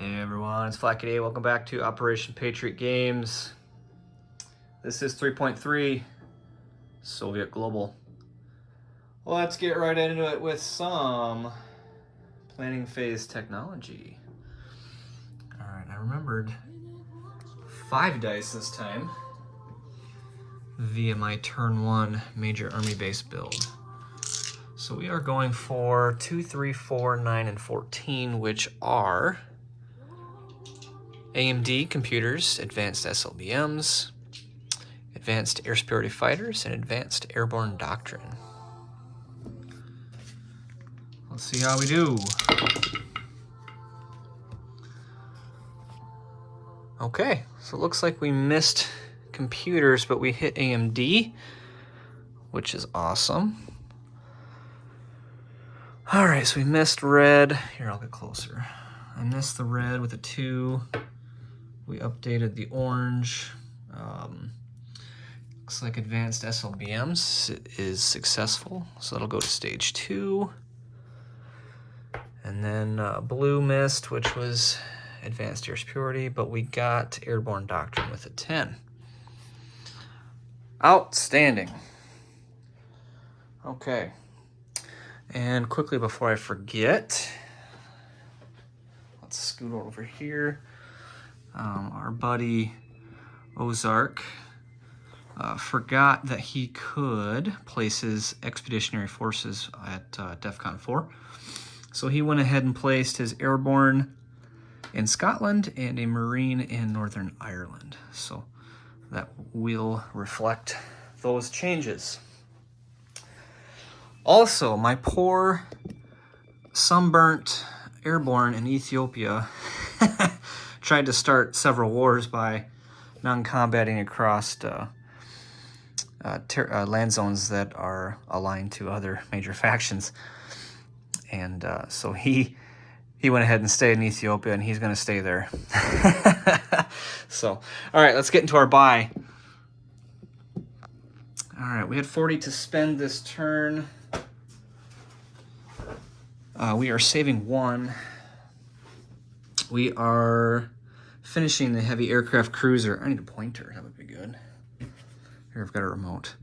Hey everyone, it's Flack8. Welcome back to Operation Patriot Games. This is 3.3 Soviet Global. Let's get right into it with some planning phase technology. Alright, I remembered 5 dice this time via my turn 1 major army base build. So we are going for 2, 3, 4, 9, and 14, which are AMD computers, advanced SLBMs, advanced air superiority fighters, and advanced airborne doctrine. Let's see how we do. Okay, so it looks like we missed computers, but we hit AMD, which is awesome. All right, so we missed red. Here, I'll get closer. I missed the red with a 2. We updated the orange. Looks like advanced SLBMs is successful, so that'll go to stage 2. And then blue missed, which was advanced air superiority, but we got airborne doctrine with a 10. Outstanding. Okay. And quickly before I forget, let's scoot over here. Our buddy Ozark forgot that he could place his expeditionary forces at DEFCON 4. So he went ahead and placed his airborne in Scotland and a marine in Northern Ireland. So that will reflect those changes. Also, my poor sunburnt airborne in Ethiopia tried to start several wars by non-combating across land zones that are aligned to other major factions. And so he went ahead and stayed in Ethiopia, and he's going to stay there. So, all right, let's get into our buy. All right, we had 40 to spend this turn. We are saving 1. We are finishing the heavy aircraft cruiser. I need a pointer. That would be good. Here, I've got a remote.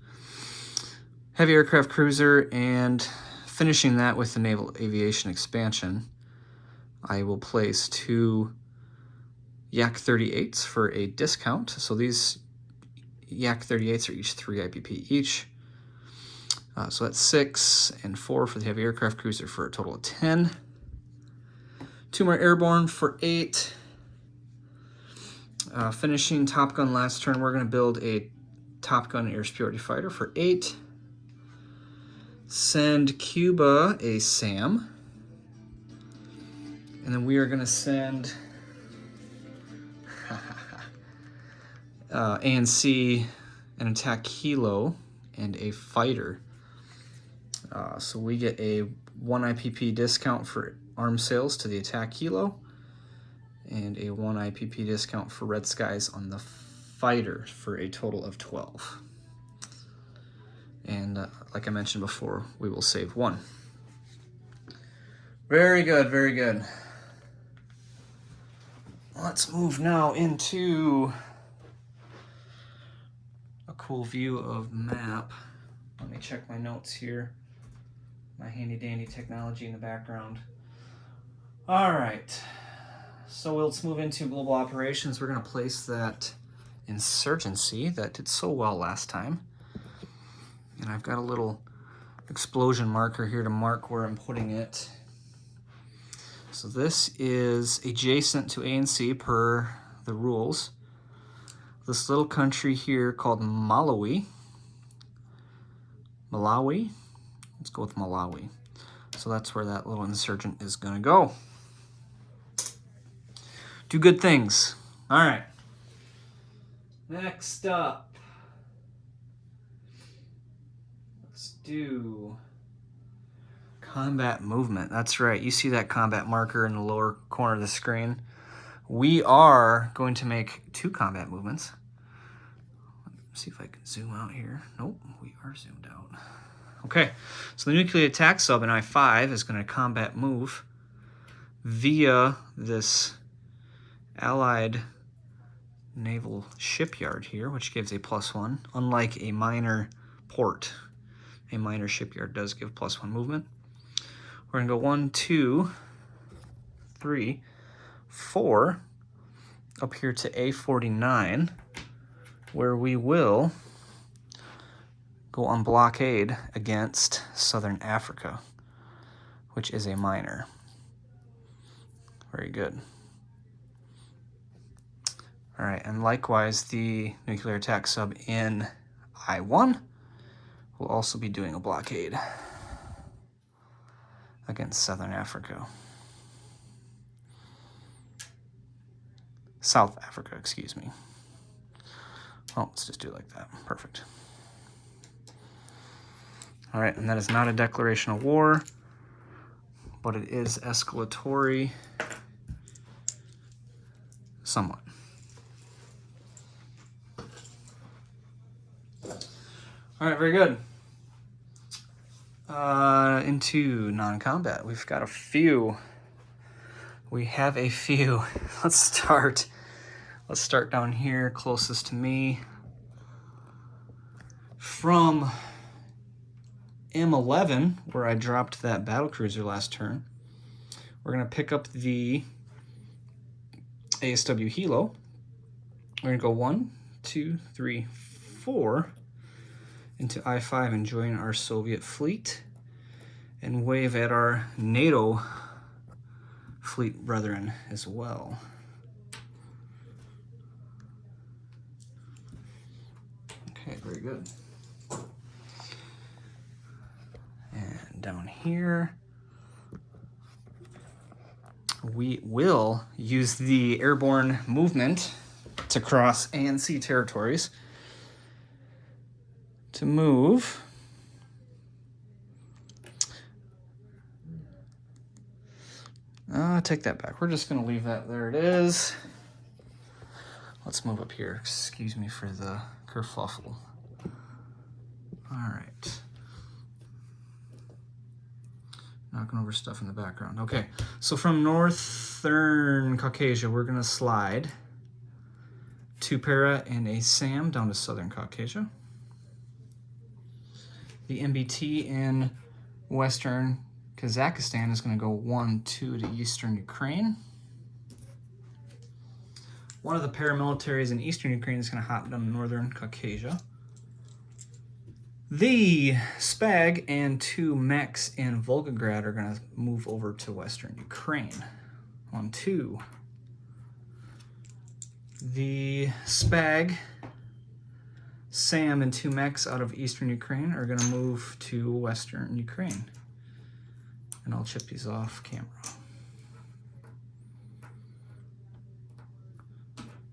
Heavy aircraft cruiser and finishing that with the naval aviation expansion. I will place 2 Yak-38s for a discount. So these Yak-38s are each 3 IPP each. So that's 6 and 4 for the heavy aircraft cruiser for a total of 10. 2 more airborne for 8. Finishing Top Gun last turn, we're going to build a Top Gun air superiority fighter for 8. Send Cuba a SAM. And then we are going to send ANC an attack kilo and a fighter. So we get a 1 IPP discount for arms sales to the attack kilo and a 1 IPP discount for Red Skies on the fighter for a total of 12. And like I mentioned before, we will save 1. Very good, very good. Let's move now into a cool view of map. Let me check my notes here. My handy dandy technology in the background. All right, so let's move into global operations. We're going to place that insurgency that did so well last time. And I've got a little explosion marker here to mark where I'm putting it. So this is adjacent to ANC per the rules. This little country here called Malawi. Let's go with Malawi. So that's where that little insurgent is going to go. Do good things. All right. Next up, let's do combat movement. That's right. You see that combat marker in the lower corner of the screen. We are going to make 2 combat movements. Let's see if I can zoom out here. Nope, we are zoomed out. Okay, so the nuclear attack sub in I-5 is going to combat move via this Allied naval shipyard here, which gives a +1, unlike a minor port. A minor shipyard does give +1 movement. We're gonna go 1, 2, 3, 4, up here to A49, where we will go on blockade against Southern Africa, which is a minor. Very good. All right, and likewise, the nuclear attack sub in I1 will also be doing a blockade against Southern Africa. South Africa, excuse me. Oh, let's just do it like that. Perfect. All right, and that is not a declaration of war, but it is escalatory somewhat. All right, very good. Into non-combat. We've got a few. We have a few. Let's start down here, closest to me. From M11, where I dropped that battlecruiser last turn, we're gonna pick up the ASW Hilo. We're gonna go 1, 2, 3, 4 into I5 and join our Soviet fleet and wave at our NATO fleet brethren as well. Okay, very good. And down here, we will use the airborne movement to cross ANC territories to move take that back. We're just going to leave that. There it is. Let's move up here. Excuse me for the kerfuffle. All right. Knocking over stuff in the background. Okay, so from northern Caucasia, we're going to slide 2 para and a SAM down to southern Caucasia. The MBT in western Kazakhstan is going to go 1, 2 to eastern Ukraine. One of the paramilitaries in eastern Ukraine is going to hop down to northern Caucasia. The SPAG and 2 mechs in Volgograd are going to move over to western Ukraine. 1, 2. The SPAG, SAM, and 2 mechs out of eastern Ukraine are going to move to western Ukraine. And I'll chip these off camera.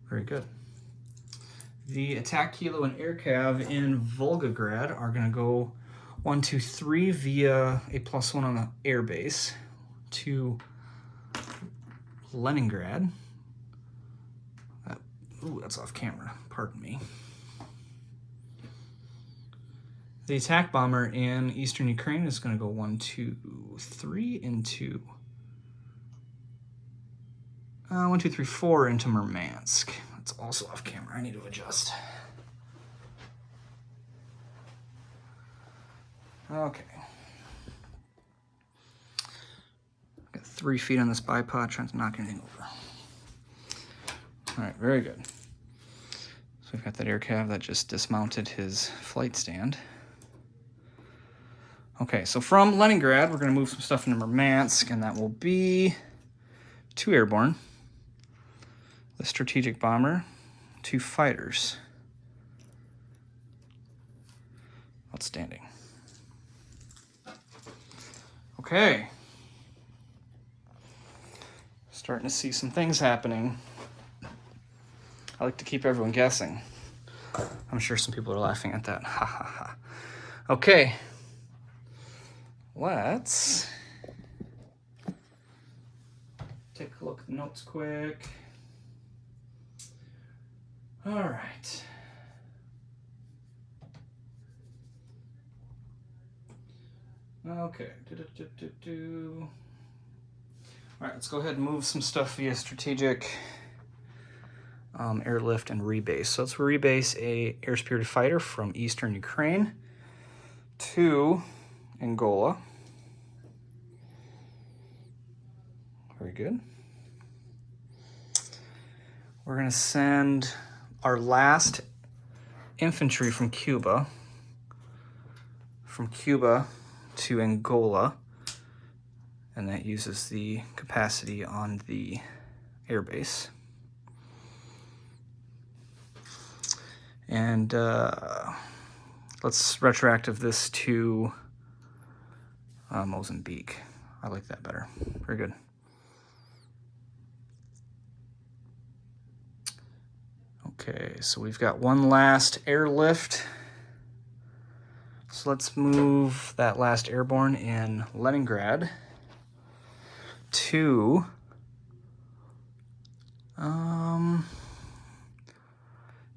Very good. The attack kilo and air cav in Volgograd are going to go 1, 2, 3 via a +1 on the air base to Leningrad. Ooh, that's off camera. Pardon me. The attack bomber in eastern Ukraine is going to go 1, 2, 3 into 1, 2, 3, 4 into Murmansk. It's also off camera. I need to adjust. Okay. Got 3 feet on this bipod, trying to knock anything over. All right, very good. So we've got that air cav that just dismounted his flight stand. Okay, so from Leningrad, we're going to move some stuff into Murmansk, and that will be 2 airborne, the strategic bomber, 2 fighters. Outstanding. Okay. Starting to see some things happening. I like to keep everyone guessing. I'm sure some people are laughing at that. Ha ha ha. Okay. Let's take a look at the notes quick. All right. Okay. All right, let's go ahead and move some stuff via strategic airlift and rebase. So let's rebase a air-spirited fighter from eastern Ukraine to Angola. Very good. We're going to send our last infantry from Cuba to Angola, and that uses the capacity on the airbase. And let's retroactive this to Mozambique. I like that better. Very good. Okay, so we've got one last airlift. So let's move that last airborne in Leningrad to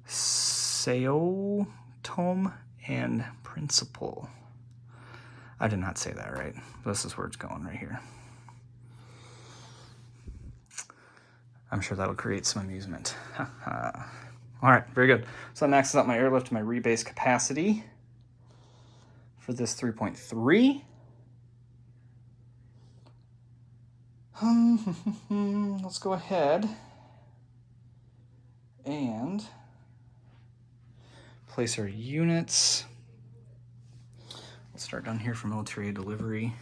Seotom and Principal. I did not say that right. This is where it's going right here. I'm sure that'll create some amusement. All right, very good. So that maxes out my airlift, my rebase capacity for this 3.3. Let's go ahead and place our units. Let's start down here for military delivery.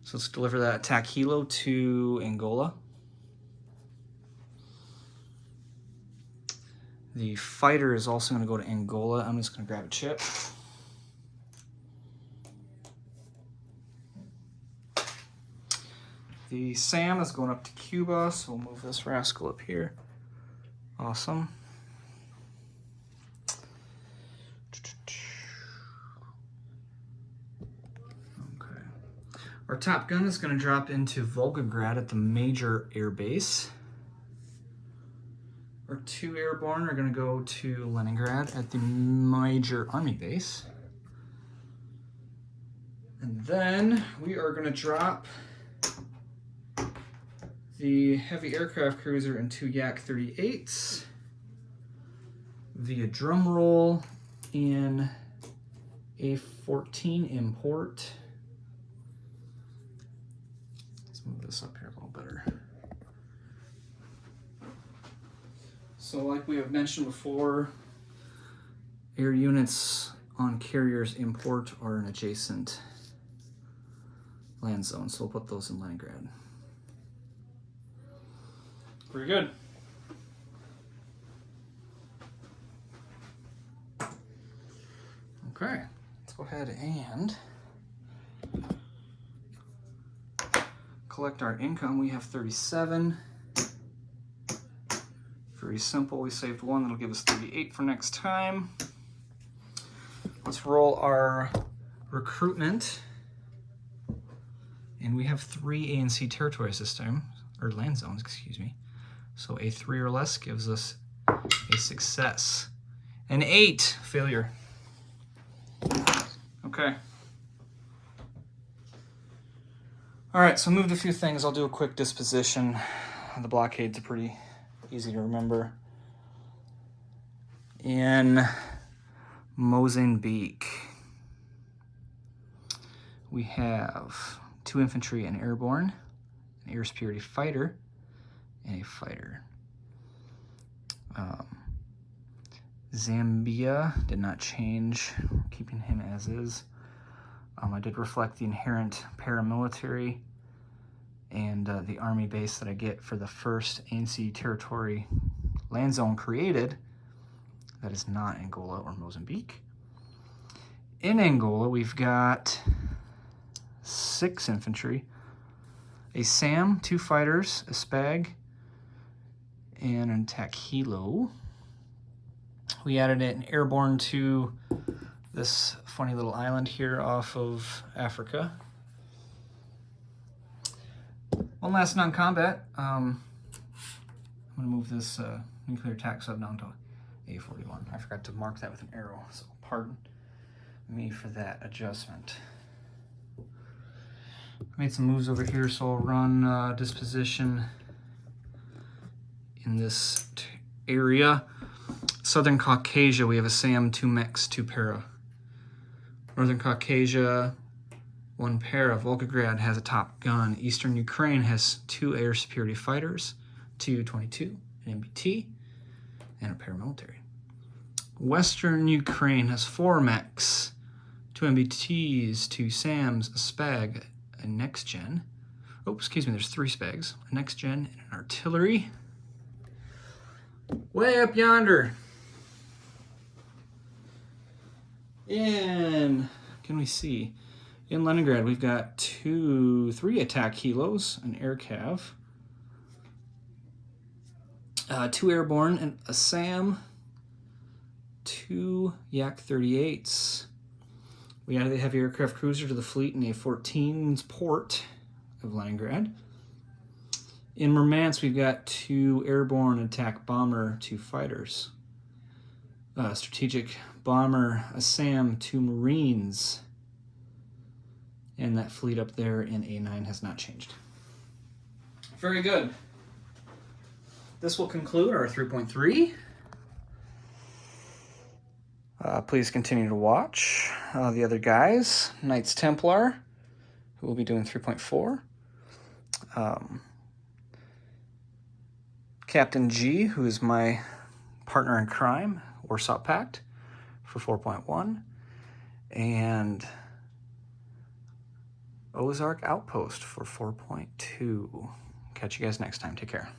So let's deliver that attack helo to Angola. The fighter is also going to go to Angola. I'm just going to grab a chip. The SAM is going up to Cuba, so we'll move this rascal up here. Awesome. Okay. Our Top Gun is going to drop into Volgograd at the major air base. Our 2 airborne are going to go to Leningrad at the major army base. And then we are going to drop the heavy aircraft cruiser and 2 Yak-38s via drum roll in A-14 import. Let's move this up here a little better. So like we have mentioned before, air units on carriers import are an adjacent land zone, so we'll put those in Leningrad. Very good. Okay, let's go ahead and collect our income. We have 37. Very simple. We saved 1. That'll give us 38 for next time. Let's roll our recruitment. And we have 3 ANC territories this time, or land zones, excuse me. So a 3 or less gives us a success. An 8, failure. Okay. All right, so I moved a few things. I'll do a quick disposition. The blockades are pretty easy to remember. In Mozambique, we have 2 infantry and airborne, an air-spirited fighter, and a fighter. Zambia did not change, keeping him as is. I did reflect the inherent paramilitary and the army base that I get for the first ANC territory land zone created. That is not Angola or Mozambique. In Angola, we've got 6 infantry, a SAM, 2 fighters, a SPAG, and an attack helo. We added an airborne to this funny little island here off of Africa. One last non-combat. I'm going to move this nuclear attack sub down to A41. I forgot to mark that with an arrow, so pardon me for that adjustment. Made some moves over here, so I'll run disposition in this area. Southern Caucasia, we have a SAM, 2 mechs, 2 para. Northern Caucasia, 1 para. Volgograd has a Top Gun. Eastern Ukraine has 2 air superiority fighters, 2 U-22, an MBT, and a paramilitary. Western Ukraine has 4 mechs, 2 MBTs, 2 SAMs, a SPAG, a next gen. Oh, excuse me, there's 3 SPAGs, a next gen, and an artillery. Way up yonder. Can we see? In Leningrad, we've got 3 attack helos, an air cav, 2 airborne, and a SAM, 2 Yak-38s. We added the heavy aircraft cruiser to the fleet in A-14's port of Leningrad. In Murmansk, we've got 2 airborne attack bomber, 2 fighters. Strategic bomber, a SAM, 2 Marines. And that fleet up there in A9 has not changed. Very good. This will conclude our 3.3. Please continue to watch the other guys. Knights Templar, who will be doing 3.4. Captain G, who is my partner in crime, Warsaw Pact, for 4.1. And Ozark Outpost for 4.2. Catch you guys next time. Take care.